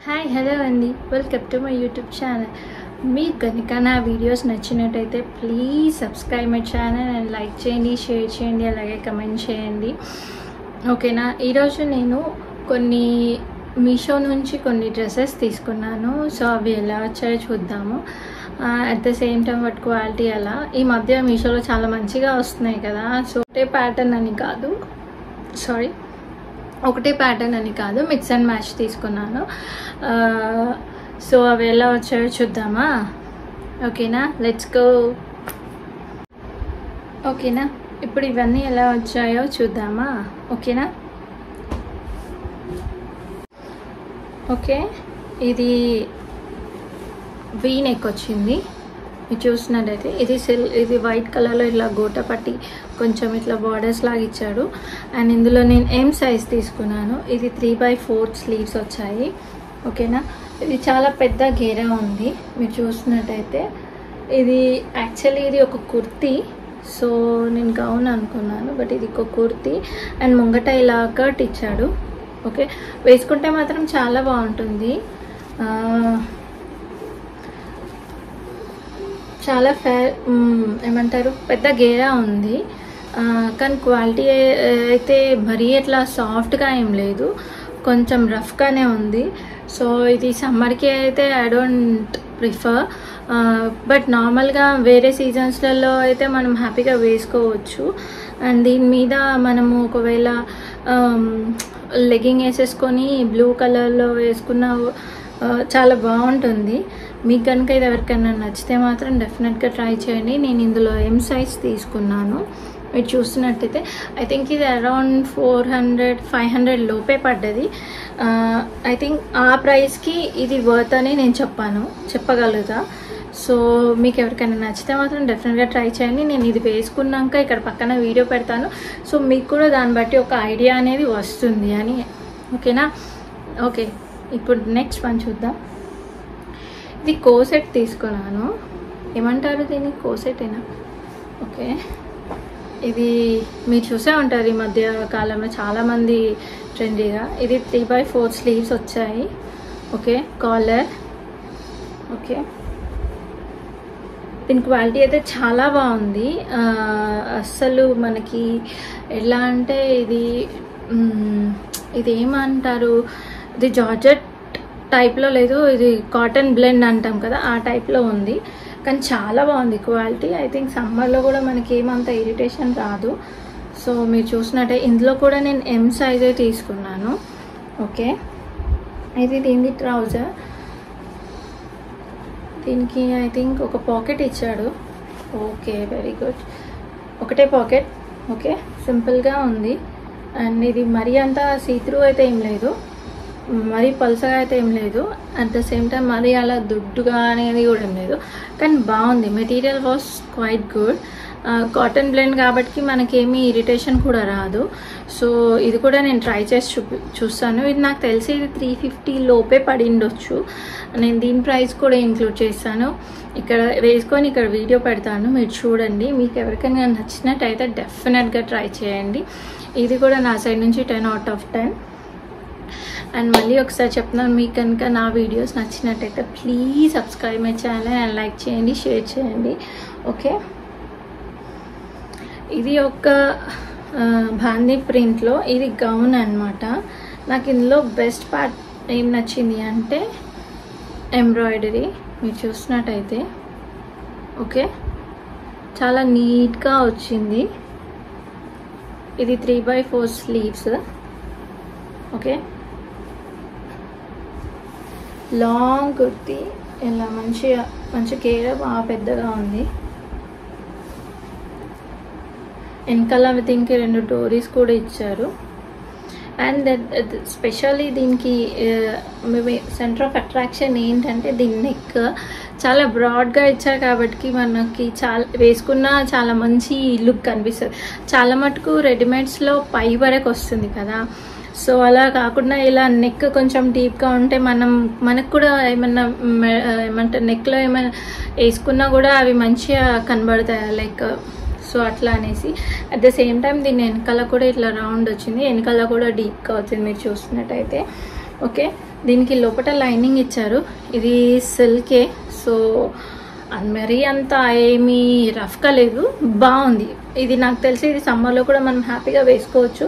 Hi hello అండి, welcome to my YouTube channel. మీకు కనుక నా వీడియోస్ నచ్చినట్టయితే please subscribe my channel and like చేయండి, షేర్ చేయండి, అలాగే కమెంట్ చేయండి. ఓకేనా. ఈరోజు నేను కొన్ని మీషో నుంచి కొన్ని డ్రెస్సెస్ తీసుకున్నాను. సో అవి ఎలా వచ్చాయో చూద్దాము. అట్ ద సేమ్ టైం వాటి క్వాలిటీ ఎలా. ఈ మధ్య మీషోలో చాలా మంచిగా వస్తున్నాయి కదా. సో ఒకటే ప్యాటర్న్ అని కాదు, ఒకటే ప్యాటర్న్ అని కాదు, మిక్స్ అండ్ మ్యాచ్ తీసుకున్నాను. సో అవి ఎలా వచ్చాయో చూద్దామా. ఓకేనా, లెట్స్ గో. ఓకేనా, ఇప్పుడు ఇవన్నీ ఎలా వచ్చాయో చూద్దామా. ఓకేనా. ఓకే, ఇది వీ నెక్ వచ్చింది. మీరు చూసినట్టయితే ఇది వైట్ కలర్లో ఇట్లా గోట పట్టి కొంచెం ఇట్లా బార్డర్స్ లాగా ఇచ్చాడు. అండ్ ఇందులో నేను ఎం సైజ్ తీసుకున్నాను. ఇది 3/4 స్లీవ్స్ వచ్చాయి. ఓకేనా. ఇది చాలా పెద్ద గేరా ఉంది. మీరు చూసినట్టయితే ఇది యాక్చువల్లీ ఇది ఒక కుర్తీ. సో నేను గౌన్ అనుకున్నాను, బట్ ఇది ఒక కుర్తీ. అండ్ ముంగట ఇలా కట్ ఇచ్చాడు. ఓకే, వేసుకుంటే మాత్రం చాలా బాగుంటుంది. చాలా ఏమంటారు, పెద్ద గేరా ఉంది. కానీ క్వాలిటీ అయితే మరీ అట్లా సాఫ్ట్గా ఏం లేదు, కొంచెం రఫ్గానే ఉంది. సో ఇది సమ్మర్కి అయితే ఐ డోంట్ ప్రిఫర్, బట్ నార్మల్గా వేరే సీజన్స్లలో అయితే మనం హ్యాపీగా వేసుకోవచ్చు. అండ్ దీని మీద మనము ఒకవేళ లెగ్గింగ్ వేసేసుకొని బ్లూ కలర్లో వేసుకున్న చాలా బాగుంటుంది. మీకు కనుక ఇది ఎవరికైనా నచ్చితే మాత్రం డెఫినెట్గా ట్రై చేయండి. నేను ఇందులో ఎం సైజ్ తీసుకున్నాను. మీరు చూస్తున్నట్టయితే ఐ థింక్ ఇది అరౌండ్ 400-500 లోపే పడ్డది. ఐ థింక్ ఆ ప్రైస్కి ఇది వర్త్ అని నేను చెప్పగలుగుతా. సో మీకు ఎవరికైనా నచ్చితే మాత్రం డెఫినెట్గా ట్రై చేయండి. నేను ఇది వేసుకున్నాక ఇక్కడ పక్కన వీడియో పెడతాను. సో మీకు కూడా దాన్ని బట్టి ఒక ఐడియా అనేది వస్తుంది అని. ఓకేనా. ఓకే, ఇప్పుడు నెక్స్ట్ వన్ చూద్దాం. ఇది కోసెట్ తీసుకున్నాను. ఏమంటారు దీన్ని, కోసెటేనా? ఓకే, ఇది మీరు చూసే ఉంటారు ఈ మధ్య కాలంలో చాలామంది ట్రెండీగా. ఇది 3/4 స్లీవ్స్ వచ్చాయి. Okay, collar. ఓకే, దీని క్వాలిటీ అయితే చాలా బాగుంది. అస్సలు మనకి ఎలా అంటే ఇది ఏమంటారు, ఇది జార్జెట్ టైప్లో లేదు, ఇది కాటన్ బ్లెండ్ అంటాం కదా, ఆ టైప్లో ఉంది. కానీ చాలా బాగుంది క్వాలిటీ. ఐ థింక్ సమ్మర్లో కూడా మనకి ఏమంత ఇరిటేషన్ రాదు. సో మీరు చూసినట్టే ఇందులో కూడా నేను ఎం సైజే తీసుకున్నాను. ఓకే, ఇది దీని ట్రౌజర్. దీనికి ఐ థింక్ ఒక పాకెట్ ఇచ్చాడు. Okay, very good. ఒకటే పాకెట్. ఓకే, సింపుల్గా ఉంది. అండ్ ఇది మరీ అంత సీత్రూ అయితే ఏం లేదు, మరీ పలుసగా అయితే ఏం లేదు. అట్ ద సేమ్ టైం మరీ అలా దుడ్డుగా అనేది కూడా ఏం లేదు. కానీ బాగుంది. Material was quite good. Cotton blend కాబట్టి మనకేమీ ఇరిటేషన్ కూడా రాదు. సో ఇది కూడా నేను ట్రై చేసి చూస్తాను. ఇది నాకు తెలిసి ఇది 350 లోపే పడిండొచ్చు. నేను దీని ప్రైస్ కూడా ఇంక్లూడ్ చేస్తాను. ఇక్కడ వేసుకొని ఇక్కడ వీడియో పెడతాను, మీరు చూడండి. మీకు ఎవరికైనా నచ్చినట్టయితే డెఫినెట్గా ట్రై చేయండి. ఇది కూడా నా సైడ్ నుంచి 10 out of 10. అండ్ మళ్ళీ ఒకసారి చెప్తున్నాను, మీకు కనుక నా వీడియోస్ నచ్చినట్టయితే please subscribe my channel and like చేయండి, షేర్ చేయండి. ఓకే, ఇది ఒక బాందీ ప్రింట్లో ఇది గౌన్ అనమాట. నాకు ఇందులో బెస్ట్ పార్ట్ ఏం నచ్చింది అంటే ఎంబ్రాయిడరీ. మీరు చూసినట్టయితే ఓకే, చాలా నీట్గా వచ్చింది. ఇది 3/4 స్లీవ్స్. Okay, long kurti. ఇలా మంచి గేర బాగా పెద్దగా ఉంది. వెనకాల దీనికి 2 డోరీస్ కూడా ఇచ్చారు. అండ్ స్పెషల్లీ దీనికి సెంటర్ ఆఫ్ అట్రాక్షన్ ఏంటంటే దీని నెక్ చాలా బ్రాడ్గా ఇచ్చారు కాబట్టి మనకి వేసుకున్న చాలా మంచి లుక్ కనిపిస్తుంది. చాలా మటుకు రెడీమేడ్స్లో పై వరకు వస్తుంది కదా. సో అలా కాకుండా ఇలా నెక్ కొంచెం డీప్గా ఉంటే మనకు కూడా ఏమంటారు నెక్లో ఏమైనా వేసుకున్నా కూడా అవి మంచిగా కనబడతాయి లైక్. సో అట్లా అనేసి అట్ ద సేమ్ టైం దీని వెనకాల కూడా ఇట్లా రౌండ్ వచ్చింది, వెనకాల కూడా డీప్గా వచ్చింది మీరు చూస్తున్నట్టయితే. ఓకే, దీనికి లోపల లైనింగ్ ఇచ్చారు. ఇది సిల్కే, సో మరీ అంత ఏమీ రఫ్గా లేదు, బాగుంది. ఇది నాకు తెలిసి ఇది సమ్మర్లో కూడా మనం హ్యాపీగా వేసుకోవచ్చు.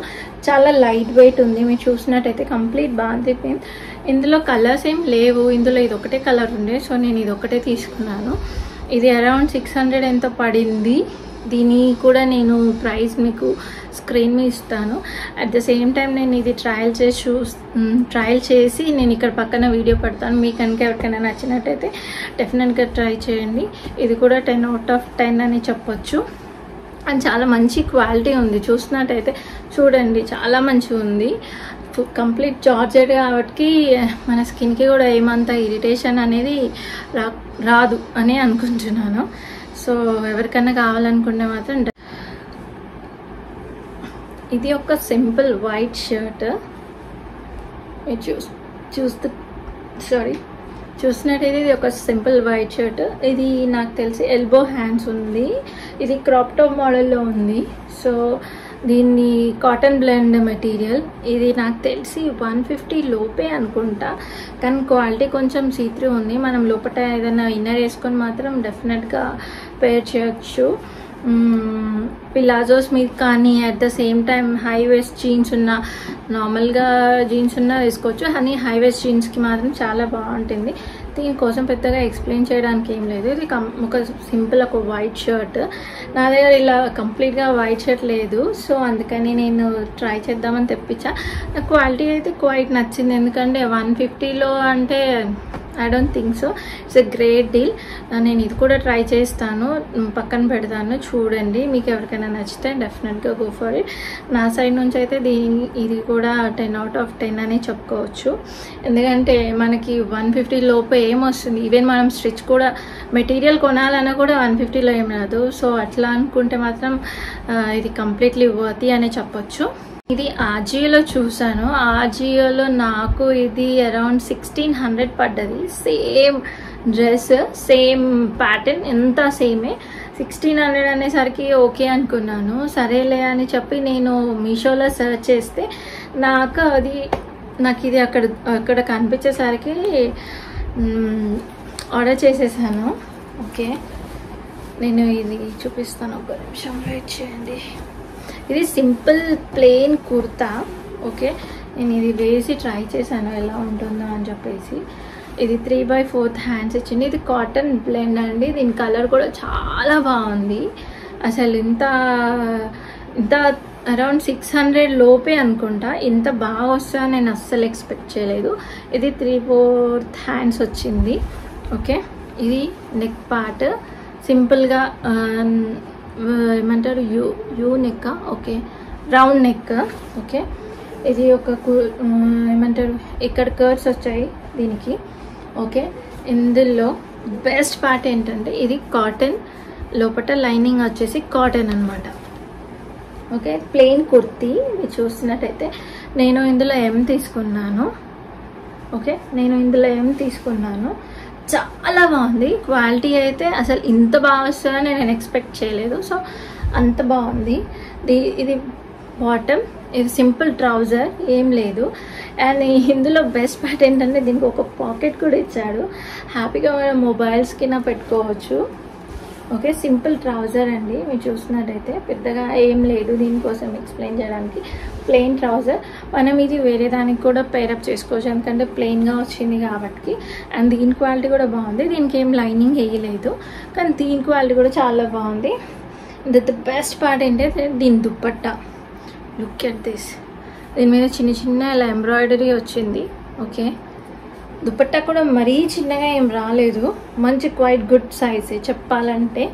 చాలా లైట్ వెయిట్ ఉంది. మీరు చూసినట్టయితే కంప్లీట్ బాగుంది. ఇందులో కలర్స్ ఏం లేవు, ఇందులో ఇది ఒకటే కలర్ ఉండే, సో నేను ఇది ఒకటే తీసుకున్నాను. ఇది అరౌండ్ 600 ఎంతో పడింది. దీని కూడా నేను ప్రైస్ మీకు స్క్రీన్ మీద ఇస్తాను. అట్ ద సేమ్ టైం నేను ఇది ట్రయల్ చేసి నేను ఇక్కడ పక్కన వీడియో పెడతాను. మీకు కనుక ఎవరికైనా నచ్చినట్టయితే డెఫినెట్గా ట్రై చేయండి. ఇది కూడా 10 out of 10 అని చెప్పొచ్చు. అండ్ చాలా మంచి క్వాలిటీ ఉంది. చూసినట్టయితే చూడండి, చాలా మంచిగా ఉంది. కంప్లీట్ జార్జెట్ కాబట్టి మన స్కిన్కి కూడా ఏమంత ఇరిటేషన్ అనేది రాదు అని అనుకుంటున్నాను. సో ఎవరికైనా కావాలనుకుంటే మాత్రం ఇది ఒక సింపుల్ వైట్ షర్ట్. చూసినట్టయితే ఇది ఒక సింపుల్ వైట్ షర్ట్. ఇది నాకు తెలిసి ఎల్బో హ్యాండ్స్ ఉంది. ఇది క్రాప్ టాప్ మోడల్లో ఉంది. సో దీన్ని కాటన్ బ్లెండ్ మెటీరియల్. ఇది నాకు తెలిసి 150 లోపే అనుకుంటా, కానీ క్వాలిటీ కొంచెం సీత్రూ ఉంది. మనం లోపల ఏదైనా ఇన్నర్ వేసుకొని మాత్రం డెఫినెట్గా పేర్ చేయొచ్చు. పిలాజోస్ మీద కానీ at the same time high waist jeans ఉన్న, నార్మల్గా జీన్స్ ఉన్న వేసుకోవచ్చు. కానీ హై వేస్ట్ జీన్స్కి మాత్రం చాలా బాగుంటుంది. దీనికోసం పెద్దగా ఎక్స్ప్లెయిన్ చేయడానికి ఏం లేదు. ఇది ఒక సింపుల్ ఒక వైట్ షర్ట్. నా దగ్గర ఇలా కంప్లీట్గా వైట్ షర్ట్ లేదు, సో అందుకని నేను ట్రై చేద్దామని తెప్పించా. నాకు క్వాలిటీ అయితే క్వైట్ నచ్చింది. ఎందుకంటే 150లో అంటే I don't think so. It's a great deal. నేను ఇది కూడా ట్రై చేస్తాను, పక్కన పెడతాను, చూడండి. మీకు ఎవరికైనా నచ్చితే డెఫినెట్గా గో ఫర్ ఇట్. నా సైడ్ నుంచి అయితే ఇది కూడా 10 out of 10 అని చెప్పుకోవచ్చు. ఎందుకంటే మనకి 150 లోపే ఏమొస్తుంది. ఈవెన్ మనం స్టిచ్ కూడా మెటీరియల్ కొనాలన్నా కూడా 150లో ఏం రాదు. సో అట్లా అనుకుంటే మాత్రం ఇది కంప్లీట్లీ వర్తీ అని చెప్పొచ్చు. ఇది ఆజియోలో చూసాను. ఆజియోలో నాకు ఇది అరౌండ్ 1600 పడ్డది. సేమ్ డ్రెస్, సేమ్ ప్యాటర్న్, ఎంత సేమే. 1600 అనేసరికి ఓకే అనుకున్నాను. సరేలే అని చెప్పి నేను మీషోలో సెర్చ్ చేస్తే నాకు ఇది అక్కడ కనిపించేసరికి ఆర్డర్ చేసేసాను. ఓకే, నేను ఇది చూపిస్తాను, ఒక నిమిషం వెయిట్ చేయండి. ఇది సింపుల్ ప్లెయిన్ కుర్తా. ఓకే, నేను ఇది వేసి ట్రై చేశాను ఎలా ఉంటుందో అని చెప్పేసి. ఇది 3/4 హ్యాండ్స్ ఇచ్చింది. ఇది కాటన్ బ్లెండ్ అండి. దీని కలర్ కూడా చాలా బాగుంది. అసలు ఇంత అరౌండ్ 600 లోపే అనుకుంటా. ఇంత బాగా వస్తుందని నేను అస్సలు ఎక్స్పెక్ట్ చేయలేదు. ఇది 3/4 హ్యాండ్స్ వచ్చింది. ఓకే, ఇది నెక్ పార్ట్ సింపుల్గా ఏమంటారు, U neck. Okay, round neck. Okay, ఇది ఒక ఏమంటారు, ఇక్కడ కర్వ్స్ వచ్చాయి దీనికి. ఓకే, ఇందులో బెస్ట్ పార్ట్ ఏంటంటే ఇది కాటన్, లోపల లైనింగ్ వచ్చేసి కాటన్ అనమాట. Okay, plain kurti. మీరు చూస్తున్నట్టయితే నేను ఇందులో తీసుకున్నాను. ఓకే, నేను ఇందులో తీసుకున్నాను. చాలా బాగుంది. క్వాలిటీ అయితే అసలు ఇంత బాగా వస్తుందని నేను ఎక్స్పెక్ట్ చేయలేదు. సో అంత బాగుంది. ఇది బాటమ్, ఇది సింపుల్ ట్రౌజర్, ఏం లేదు. అండ్ ఇందులో బెస్ట్ పార్ట్ ఏంటంటే దీనికి ఒక పాకెట్ కూడా ఇచ్చాడు. హ్యాపీగా మనం మొబైల్స్కి పెట్టుకోవచ్చు. ఓకే, సింపుల్ ట్రౌజర్ అండి. మీరు చూసినట్టయితే పెద్దగా ఏం లేదు దీనికోసం ఎక్స్ప్లెయిన్ చేయడానికి. Plain trouser. మనం ఇది వేరే దానికి కూడా పేరప్ చేసుకోవచ్చు, ఎందుకంటే ప్లెయిన్గా వచ్చింది కాబట్టి. అండ్ దీని క్వాలిటీ కూడా బాగుంది. దీనికి ఏం లైనింగ్ వేయలేదు, కానీ దీని క్వాలిటీ కూడా చాలా బాగుంది. ద బెస్ట్ పార్ట్ ఏంటంటే దీని దుప్పట్టా. Look at this. దీని మీద చిన్న చిన్న ఇలా ఎంబ్రాయిడరీ వచ్చింది. ఓకే, దుపట్టా కూడా మరీ చిన్నగా ఏం రాలేదు, మంచి క్వైట్ గుడ్ సైజ్ చెప్పాలంటే.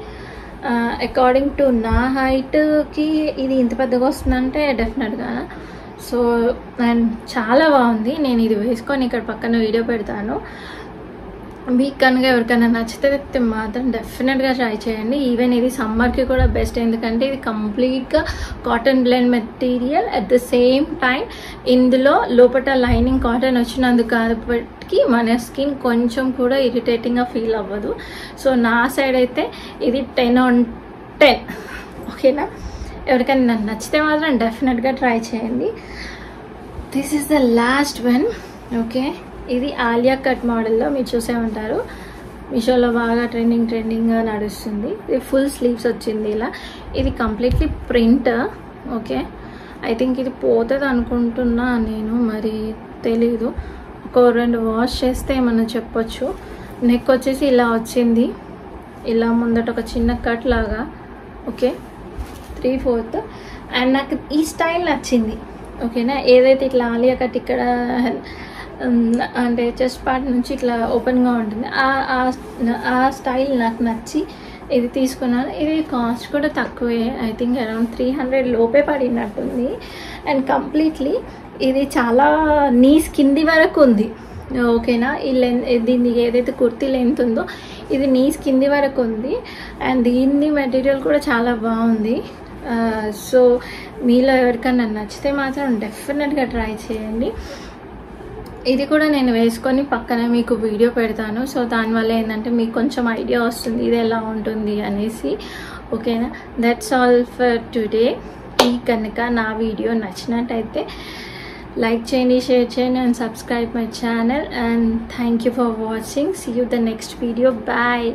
అకార్డింగ్ టు నా హైట్కి ఇది ఇంత పెద్దగా వస్తుందంటే డెఫినెట్గా. సో అండ్ చాలా బాగుంది. నేను ఇది వేసుకొని ఇక్కడ పక్కన వీడియో పెడతాను. మీకు కనుక ఎవరికైనా నచ్చితే మాత్రం డెఫినెట్గా ట్రై చేయండి. ఈవెన్ ఇది సమ్మర్కి కూడా బెస్ట్, ఎందుకంటే ఇది కంప్లీట్గా cotton blend material. At the same time ఇందులో లోపల లైనింగ్ కాటన్ వచ్చినందుకు కాబట్టి మన స్కిన్ కొంచెం కూడా ఇరిటేటింగ్గా ఫీల్ అవ్వదు. సో నా సైడ్ అయితే ఇది 10 on 10. ఓకేనా, ఎవరికైనా నచ్చితే మాత్రం డెఫినెట్గా ట్రై చేయండి. This is the last one. Okay, ఇది ఆలియా కట్ మోడల్లో మీరు చూసే ఉంటారు, మీషోలో బాగా ట్రెండింగ్గా నడుస్తుంది. ఇది ఫుల్ స్లీవ్స్ వచ్చింది ఇలా. ఇది completely print. Okay, I think ఇది పోతుంది అనుకుంటున్నా నేను, మరి తెలీదు. ఒక 2 వాష్ చేస్తే ఏమన్నా చెప్పొచ్చు. నెక్ వచ్చేసి ఇలా వచ్చింది, ఇలా ముందట ఒక చిన్న కట్ లాగా. ఓకే, 3/4. అండ్ నాకు ఈ స్టైల్ నచ్చింది. ఓకేనా, ఏదైతే ఇట్లా ఆలియా కట్ ఇక్కడ అంటే చెస్ట్ పార్ట్ నుంచి ఇట్లా ఓపెన్గా ఉంటుంది, ఆ స్టైల్ నాకు నచ్చి ఇది తీసుకున్నాను. ఇది కాస్ట్ కూడా తక్కువే, ఐ థింక్ అరౌండ్ 300 లోపే పడినట్టుంది. అండ్ కంప్లీట్లీ ఇది చాలా నీస్ కింది వరకు ఉంది. ఓకేనా, ఈ దీనికి ఏదైతే కుర్తీ లెంత్ ఉందో ఇది నీస్ కింది వరకు ఉంది. అండ్ దీని మెటీరియల్ కూడా చాలా బాగుంది. సో మీలో ఎవరికైనా నచ్చితే మాత్రం డెఫినెట్గా ట్రై చేయండి. ఇది కూడా నేను వేసుకొని పక్కన మీకు వీడియో పెడతాను. సో దానివల్ల ఏంటంటే మీకు కొంచెం ఐడియా వస్తుంది ఇది ఎలా ఉంటుంది అనేసి. ఓకేనా, దట్స్ ఆల్ ఫర్ టుడే. ఈ కనుక నా వీడియో నచ్చినట్టయితే లైక్ చేయండి, షేర్ చేయండి and subscribe my channel. And thank you for watching. See you the next video. Bye.